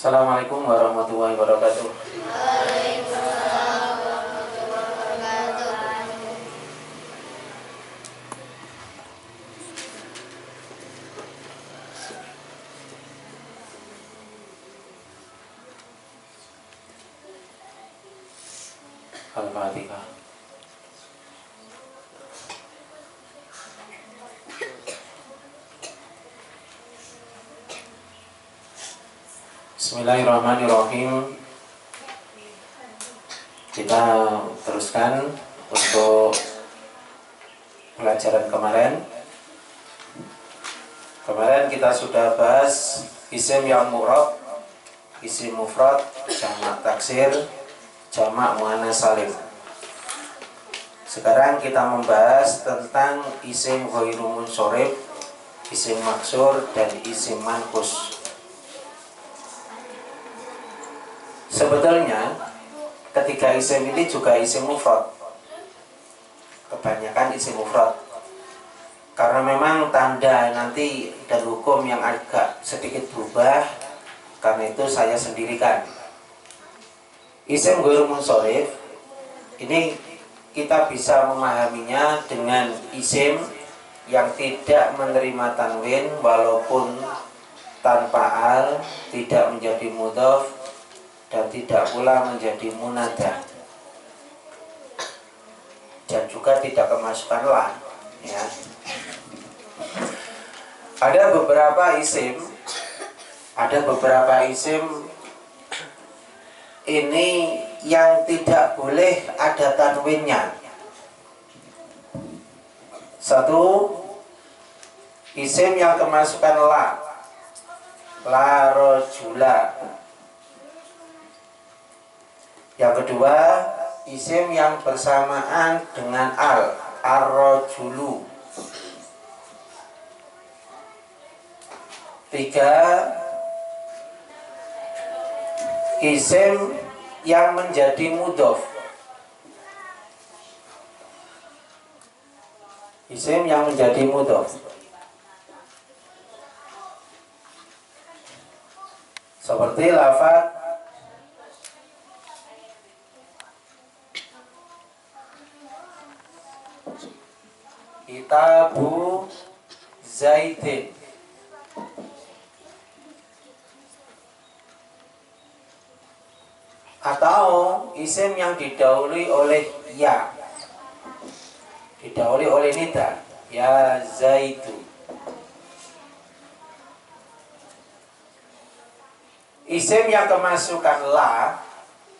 Assalamualaikum warahmatullahi wabarakatuh. Waalaikumsalam warahmatullahi wabarakatuh. Al-Fatihah. Bismillahirrahmanirrahim. Kita teruskan untuk pelajaran kemarin. Kemarin kita sudah bahas isim yang mu'rab, isim mufrad, jamak taksir, jamak muannats salim. Sekarang kita membahas tentang isim ghairu munsharif, isim maksur, dan isim manqus. Sebetulnya ketiga isim ini juga isim mufrad. Kebanyakan isim mufrad. Karena memang tanda nanti dan hukum yang agak sedikit berubah, karena itu saya sendirikan. Isim ghairu munsharif ini kita bisa memahaminya dengan isim yang tidak menerima tanwin walaupun tanpa al, tidak menjadi mudhaf dan tidak pula menjadi munada, dan juga tidak kemasukan la, ya. Ada beberapa isim ini yang tidak boleh ada tanwinnya. Satu, isim yang kemasukan la rojula. Yang kedua, isim yang bersamaan dengan ar-rajulu. Tiga, isim yang menjadi mudhof. Isim yang menjadi mudhof. Seperti lafaz kitabu Zaidin. Atau isim yang didahului oleh ya, didahului oleh nida, ya Zaidu. Isim yang kemasukan la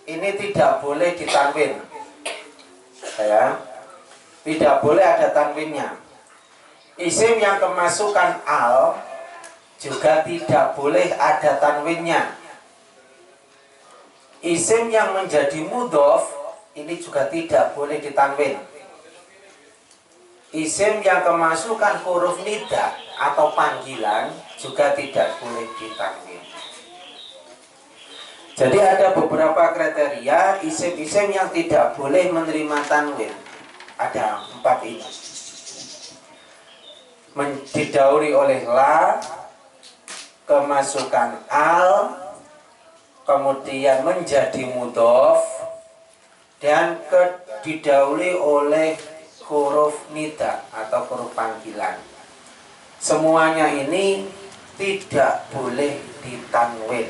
ini tidak boleh ditanwin, ya, tidak boleh ada tanwinnya. Isim yang kemasukan al juga tidak boleh ada tanwinnya. Isim yang menjadi mudhof ini juga tidak boleh ditanwin. Isim yang kemasukan huruf nida atau panggilan juga tidak boleh ditanwin. Jadi ada beberapa kriteria isim-isim yang tidak boleh menerima tanwin. Ada 4 ini. Didahului oleh la, kemasukan al, kemudian menjadi mudhof, dan didahului oleh huruf nida atau huruf panggilan. Semuanya ini tidak boleh ditanwin.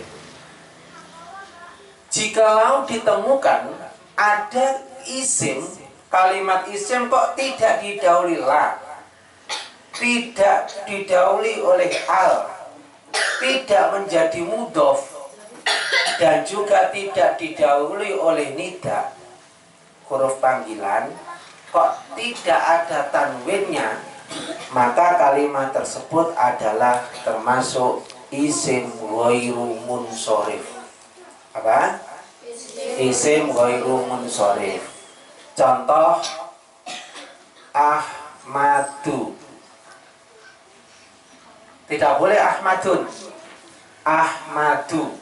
Jikalau ditemukan ada isim, kalimat isim kok tidak didahului la, tidak didahului oleh al, tidak menjadi mudhof, dan juga tidak didahului oleh nida, huruf panggilan, kok tidak ada tanwinnya, maka kalimat tersebut adalah termasuk isim ghairu munsharif. Apa? Isim ghairu munsharif. Contoh Ahmadu. Tidak boleh Ahmadun. Ahmadu.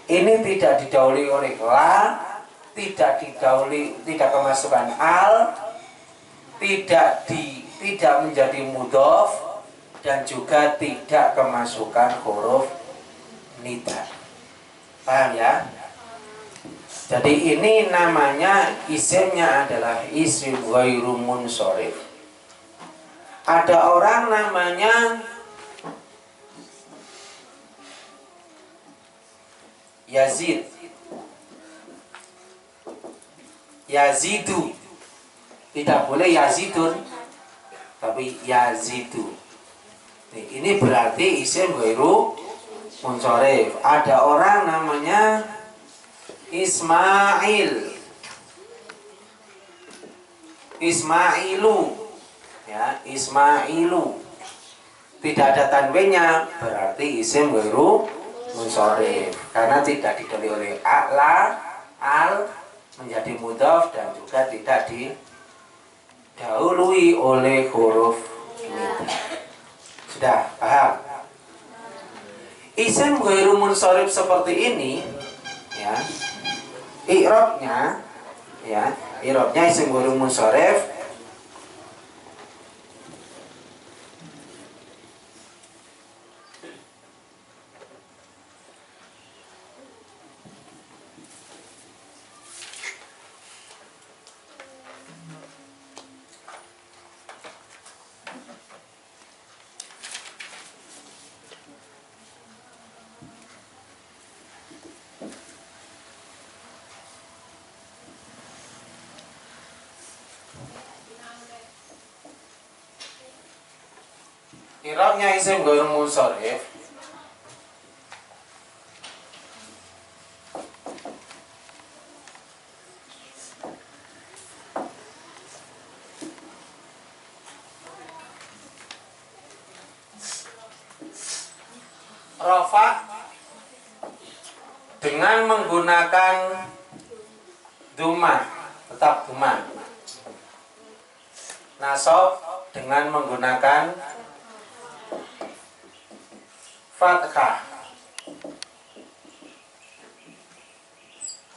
Ini tidak didahului oleh la, tidak kemasukan al, tidak menjadi mudhof, dan juga tidak kemasukan huruf nida. Paham ya? Jadi ini namanya isimnya adalah isim ghairu munsharif. Ada orang namanya Yazid, Yazidu. Tidak boleh Yazidun, tapi Yazidu. Ini berarti isim ghairu munsharif. Ada orang namanya Ismail, Ismailu, ya, Ismailu. Tidak ada tanwinnya, berarti isim ghairu munsharif. Karena tidak didahului oleh a'la, al menjadi mudhaf dan juga tidak didahului oleh huruf nida. Sudah paham? Isim ghairu munsharif seperti ini, ya, i'rabnya, ya, i'rabnya isim ghairu munsharif i'rabnya isim ghairu munsharif rafa dengan menggunakan dumah, tetap dumah. Nasab dengan menggunakan fathah.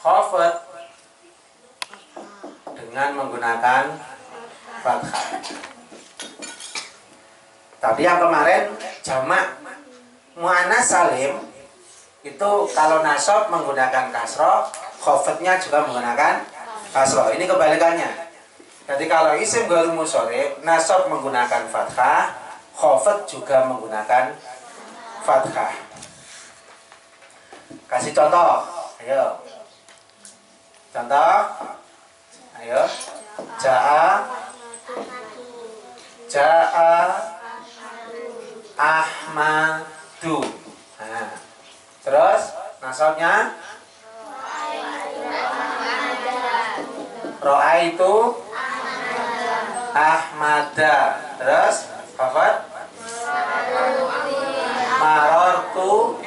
Khafat dengan menggunakan fathah. Tadi yang kemarin jamak muannas salim itu kalau nasab menggunakan kasroh, khofatnya juga menggunakan kasroh. Ini kebalikannya. Jadi kalau isim ghairu munsharif, nasab menggunakan fathah, khofat juga menggunakan fathah. Kasih contoh, ayo. Contoh, ayo. Ja'a Ahmadu. Nah, terus nasabnya ro'a itu Ahmada. Terus khafat marortu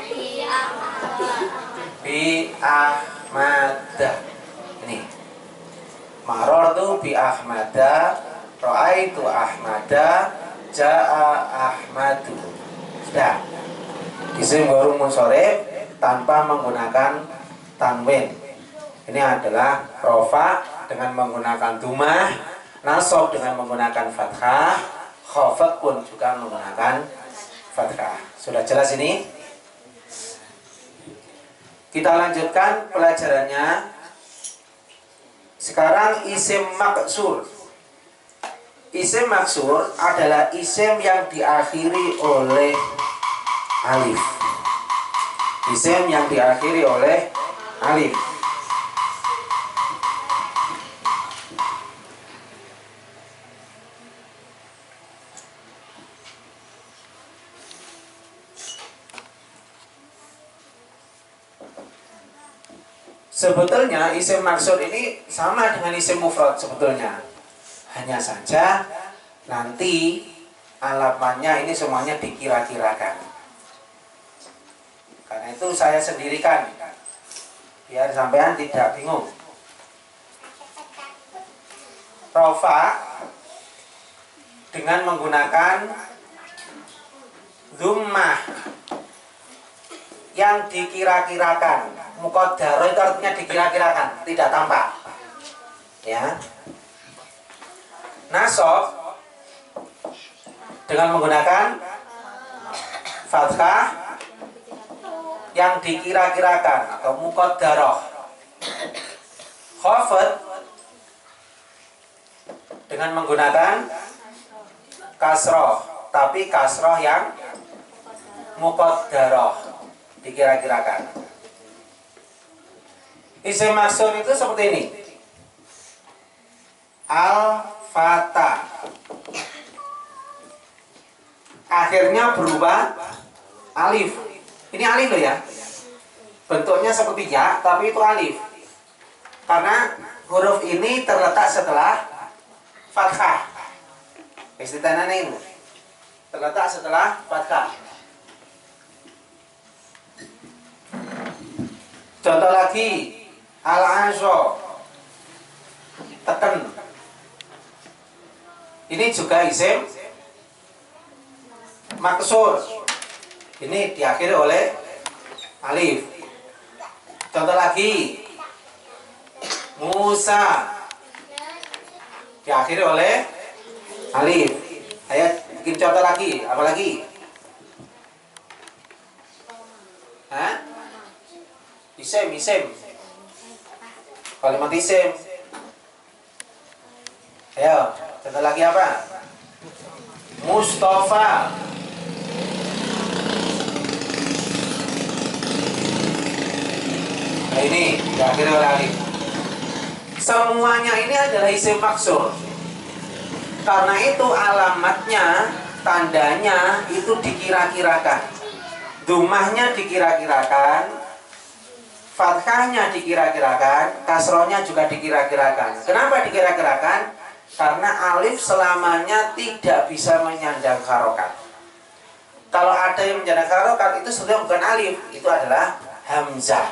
bi Ahmada. Ini marortu bi Ahmada, ro'aitu Ahmada, ja'a Ahmadu. Sudah. Isim ghairu munsharif tanpa menggunakan tanwin. Ini adalah rofa dengan menggunakan dumah, nasab dengan menggunakan fathah, khafat pun juga menggunakan fathah. Sudah jelas ini? Kita lanjutkan pelajarannya. Sekarang isim maksur. Isim maksur adalah isim yang diakhiri oleh alif. Isim yang diakhiri oleh alif. Sebetulnya isim maksur ini sama dengan isim mufrad sebetulnya. Hanya saja nanti alamatnya ini semuanya dikira-kirakan. Karena itu saya sendirikan biar sampean tidak bingung. Rofa dengan menggunakan dhummah yang dikira-kirakan. Muqaddar itu artinya dikira-kirakan, tidak tampak. Ya. Nasab dengan menggunakan fathah yang dikira-kirakan atau muqaddarah. Khafad dengan menggunakan kasroh, tapi kasroh yang muqaddarah, dikira-kirakan. Isim maksur itu seperti ini. Al-Fata, akhirnya berubah alif. Ini alif loh ya. Bentuknya seperti ya, tapi itu alif. Karena huruf ini terletak setelah fathah. Istitanana ini terletak setelah fathah. Contoh lagi, al-ansho, teken. Ini juga isim maksur. Ini diakhiri oleh alif. Contoh lagi, Musa, diakhiri oleh alif. Ayo bikin contoh lagi. Apa lagi? Hah? Isim. Kalimat isim. Ayo, contoh lagi apa? Mustafa. Nah ini diakhiri oleh alif. Semuanya ini adalah isim maksur. Karena itu alamatnya, tandanya itu dikira-kirakan. Dumahnya dikira-kirakan, fathahnya dikira-kirakan, kasrohnya juga dikira-kirakan. Kenapa dikira-kirakan? Karena alif selamanya tidak bisa menyandang harokat. Kalau ada yang menyandang harokat itu sebenarnya bukan alif, itu adalah hamzah.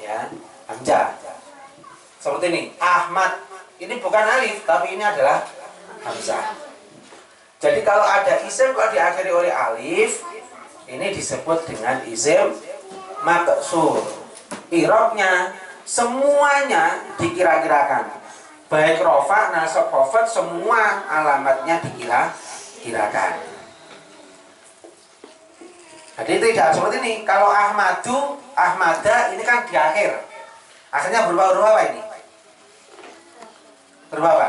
Ya, hamzah. Seperti ini, Ahmad. Ini bukan alif, tapi ini adalah hamzah. Jadi kalau ada isim kalau diakhiri oleh alif, ini disebut dengan isim maksur. I'rabnya semuanya dikira-kirakan. Baik rofa, nasab, khafad, semua alamatnya dikira-kirakan. Jadi tidak seperti ini. Kalau Ahmadu, Ahmada ini kan di akhir. Akhirnya berubah huruf apa ini? Berubah apa?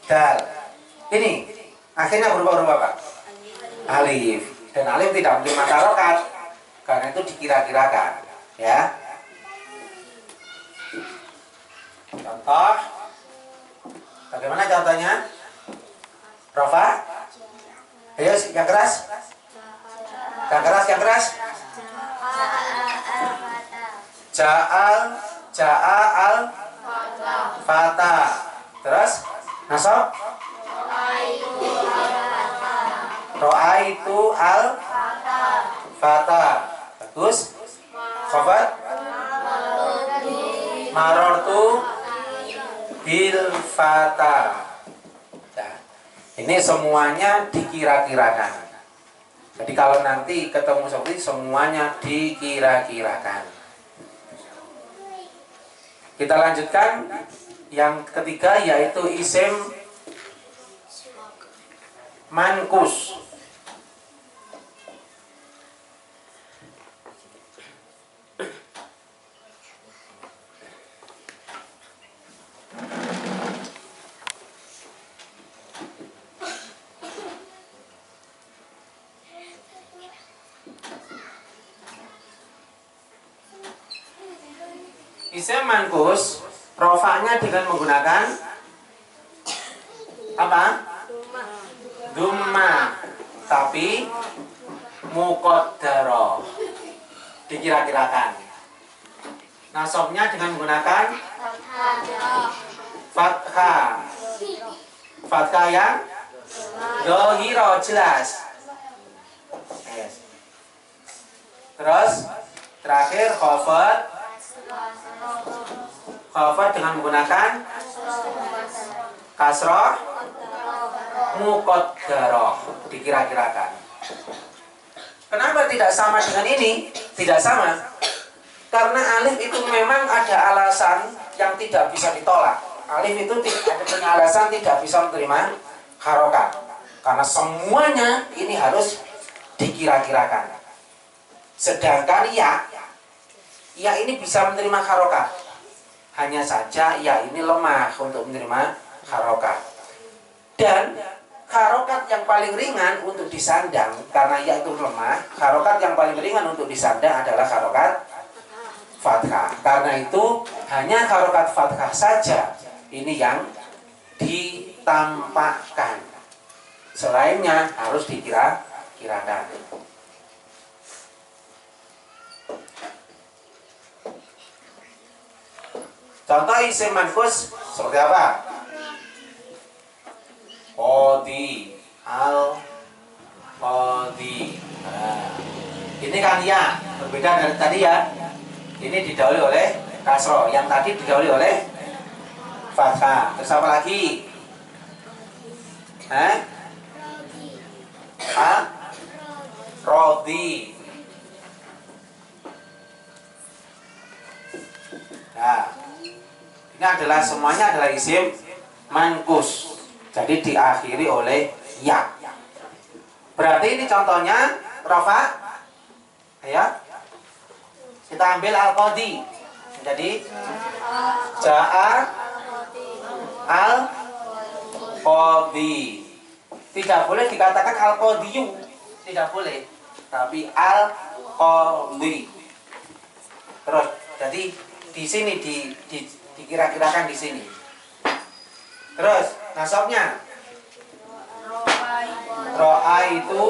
Dal. Ini akhirnya berubah huruf apa? Alif. Dan alif tidak menerima harokat karena itu dikira-kirakan. Ya. Contoh. Bagaimana contohnya? Rofa? Ayo yang keras. Yang keras. Ja'al fata. Terus nasab? Ro'aitu al fata. Bagus. Khafad? Marortu bil fata. Nah, ini semuanya dikira-kirakan. Jadi kalau nanti ketemu seperti semuanya dikira-kirakan. Kita lanjutkan yang ketiga yaitu isim mankus. Isim mankus rofanya dengan menggunakan apa? Dumma, tapi muqaddarah, dikira-kirakan. Nasabnya dengan menggunakan fathah. Fathah yang dhahira, jelas. Terus terakhir khafad. Khafad dengan menggunakan kasroh muqaddarah, dikira-kirakan. Kenapa tidak sama dengan ini? Tidak sama. Karena alif itu memang ada alasan yang tidak bisa ditolak. Alif itu ada punya alasan tidak bisa menerima harokat. Karena semuanya ini harus dikira-kirakan. Sedangkan ya ini bisa menerima harokat. Hanya saja ya ini lemah untuk menerima harokat. Dan harokat yang paling ringan untuk disandang, karena ya itu lemah, harokat yang paling ringan untuk disandang adalah harokat fathah. Karena itu hanya harokat fathah saja ini yang ditampakkan. Selainnya harus dikira-kirakan. Contoh isim manfus seperti apa? Qadi, al-qadi. Nah, ini kan ya, berbeda dari tadi ya. Ini didahului oleh kasroh, yang tadi didahului oleh fathah. Terus apa lagi? Rodi. Nah, ini adalah semuanya adalah isim mankus. Jadi diakhiri oleh ya. Berarti ini contohnya rofa. Ya. Kita ambil al-qadi. Jadi ja'a al-qadi. Tidak boleh dikatakan al-qadiyu. Tidak boleh. Tapi al-qadi. Terus jadi di sini dikira-kirakan di sini. Terus nasabnya ro'a itu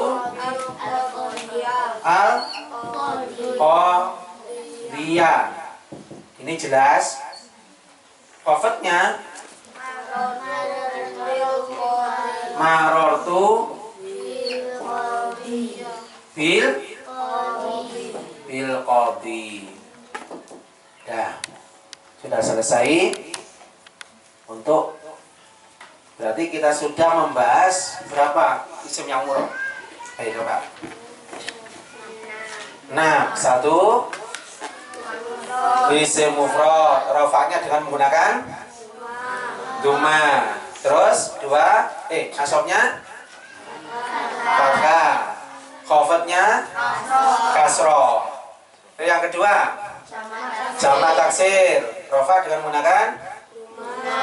al-qadiyah. Ini jelas. Khafadnya marortu bil qadi. Dah, sudah selesai. Untuk berarti kita sudah membahas berapa isim yang murah? Ayo coba. Nah, 1 isim mufrad, rafa'nya dengan menggunakan duma. Terus 2 nasabnya fathah, khafadnya kasroh. Yang kedua jamak taksir, rafa dengan menggunakan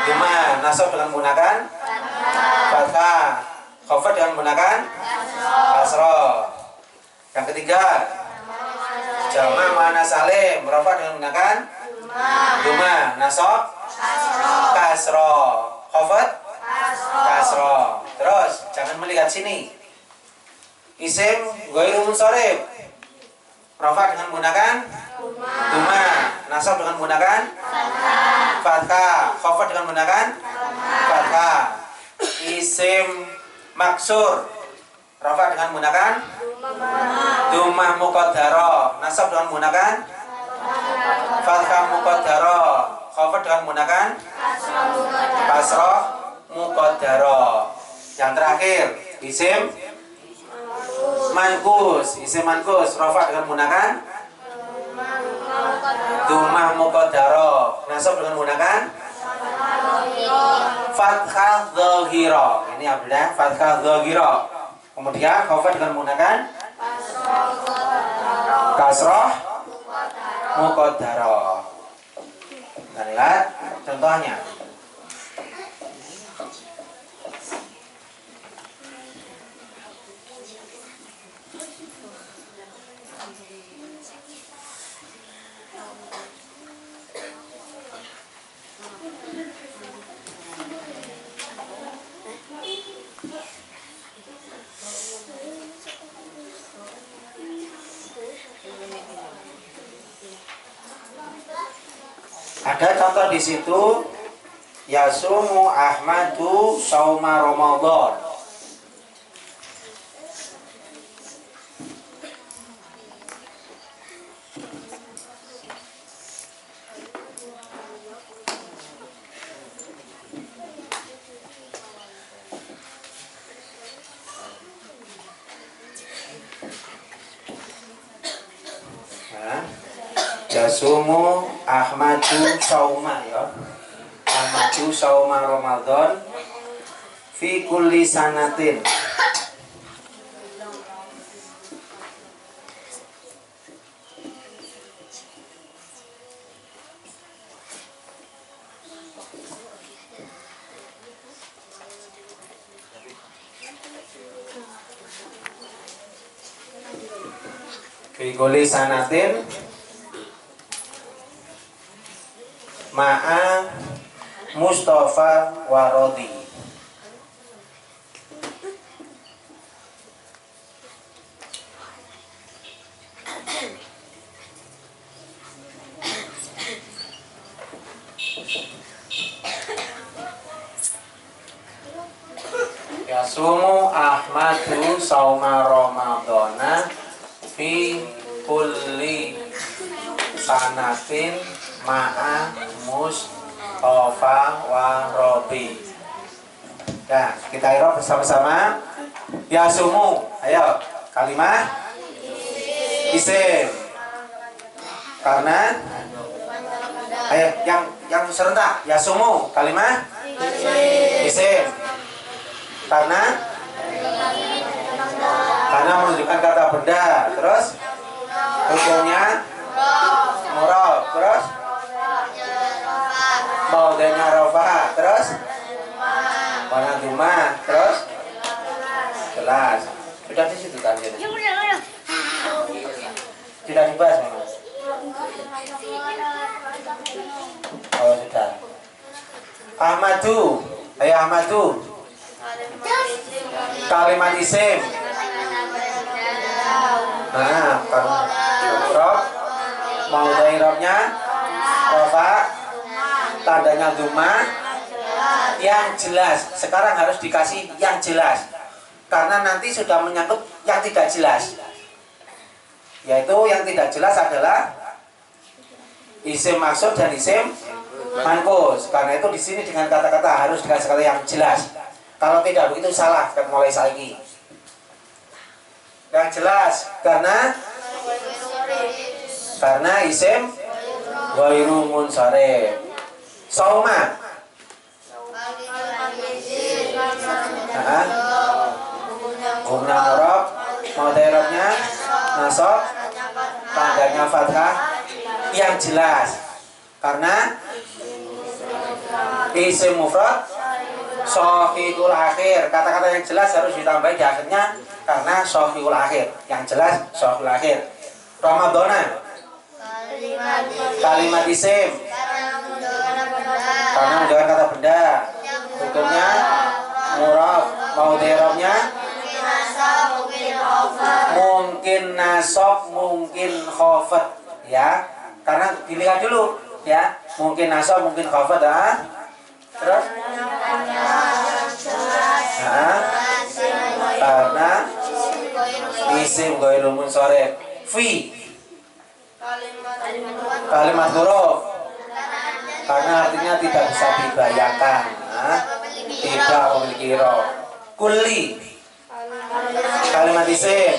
duma, nasab dengan menggunakan fathah, khafad dengan menggunakan kasroh. Yang ketiga jamak muannats salim, rafa dengan menggunakan duma, nasab kasroh, khafad kasroh. Terus jangan melihat sini. Isim ghairu munsharif, rafa dengan menggunakan duma, nasab dengan menggunakan fathah, khafad dengan menggunakan fathah. Isim maksur, rafa dengan menggunakan duma muqaddarah, nasab dengan menggunakan fathah muqaddarah, khafad dengan menggunakan kasrah muqaddarah. Yang terakhir isim mankus, rafa dengan menggunakan duma muqaddarah, nasab dengan menggunakan fathah dhahira. Ini adalah fathah dhahira. Kemudian khafad dengan menggunakan kasrah muqaddarah. Kita lihat contohnya. Ada contoh di situ, yasumu Ahmadu sauma Ramadan. Yasumu Ahmadu sauma, ya. Ahmadu sauma Ramadan fi kulli sanatin. Bigoli sanatin ma'a Mustafa Warodi. Yasumu Ahmadu sauma Ramadana fi kulli sanatin ma'a Mustafa Warodi. Nah, kita irob bersama-sama. Yasumu, ayo kalimah isim. Karena ayo yang serentak. Yasumu kalimah isim. Karena menunjukkan kata benda. Terus hukumnya murab. Terus maudenya rofa. Terus mana duma. Terus jelas. Sudah di situ kan jadi. Tidak dibahas memang. Oh sudah. Ahmadu, ayo Ahmadu. Kalimat isim. Nah, kan rob mau dari robnya rofa, tandanya duma yang jelas. Sekarang harus dikasih yang jelas karena nanti sudah menyangkut yang tidak jelas, yaitu yang tidak jelas adalah isim maksud dan isim mankus. Karena itu di sini dengan kata-kata harus dikasih kata yang jelas. Kalau tidak begitu salah mulai saiki. Yang jelas karena isim ghairu munsharif. Sauma. Guna murab, mau dairabnya nasab, tandanya fathah yang jelas. Karena isim mufrad Sohihul akhir, kata-kata yang jelas harus ditambahi di akhirnya karena sohihul akhir, yang jelas sohihul akhir. Ramadana, kalimat isim, karena menunjukkan kata benda. Hukumnya murab, mau dirobnya mungkin nasab, mungkin khafat, ya. Karena dilihat dulu, ya. Mungkin nasab, mungkin khafat, Terus? Karena isim ghairu munsharif. Fi kalimat huruf karena artinya tidak bisa dibayangkan, tidak memiliki roh. Kulli kalimat isim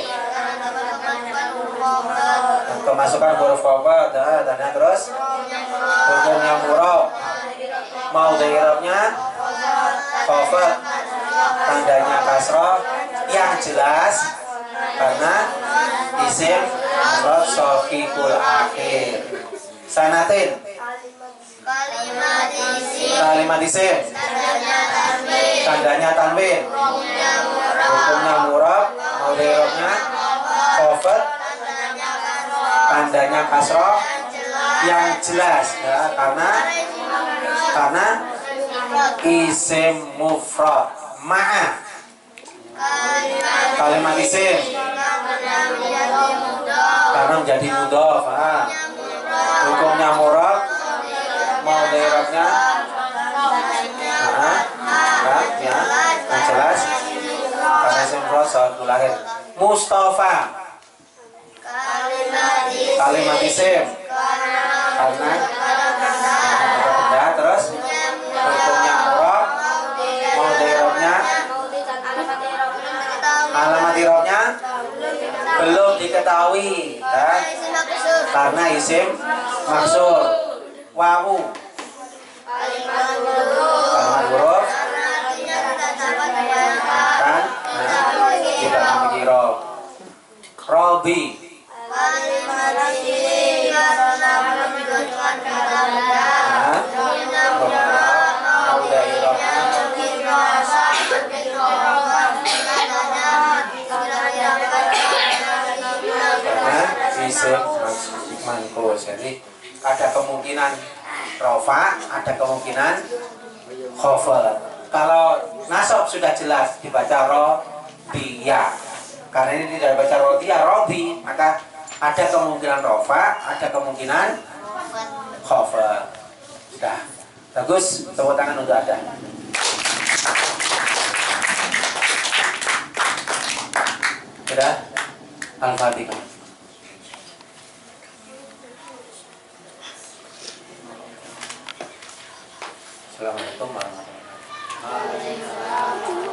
kemasukan huruf khafat, tanda terus hukumnya murab, mau dairabnya khafat, tandanya kasrah yang jelas karena isim murad sohihul akhir. Sanatin kalimat isim tandanya tanwin, hukumnya murad, mau dairabnya khafat, tandanya kasrah yang jelas, ya, karena isim mufrad. Ma'a kalimat isim karena menjadi mudhaf, hukumnya murad, mau dairabnya ya, yang jelas karena isim mufrad sohihul akhir. Mustafa kalimat isim karena benda, terus hukumnya murad, mau dairabnya alamat irobnya belum diketahui, ya, karena isim maksud. Wawu kalimat huruf kan tidak memiliki rob. Robi isim manqus. Jadi ada kemungkinan rofa, ada kemungkinan khafad. Kalau nasab sudah jelas dibaca rodiya. Karena ini tidak baca rodiya, rodi, maka ada kemungkinan rofa, ada kemungkinan khafad. Sudah. Bagus, tepuk tangan untuk Ada. Sudah? Al-Fatihah. Assalamualaikum warahmatullahi wabarakatuh.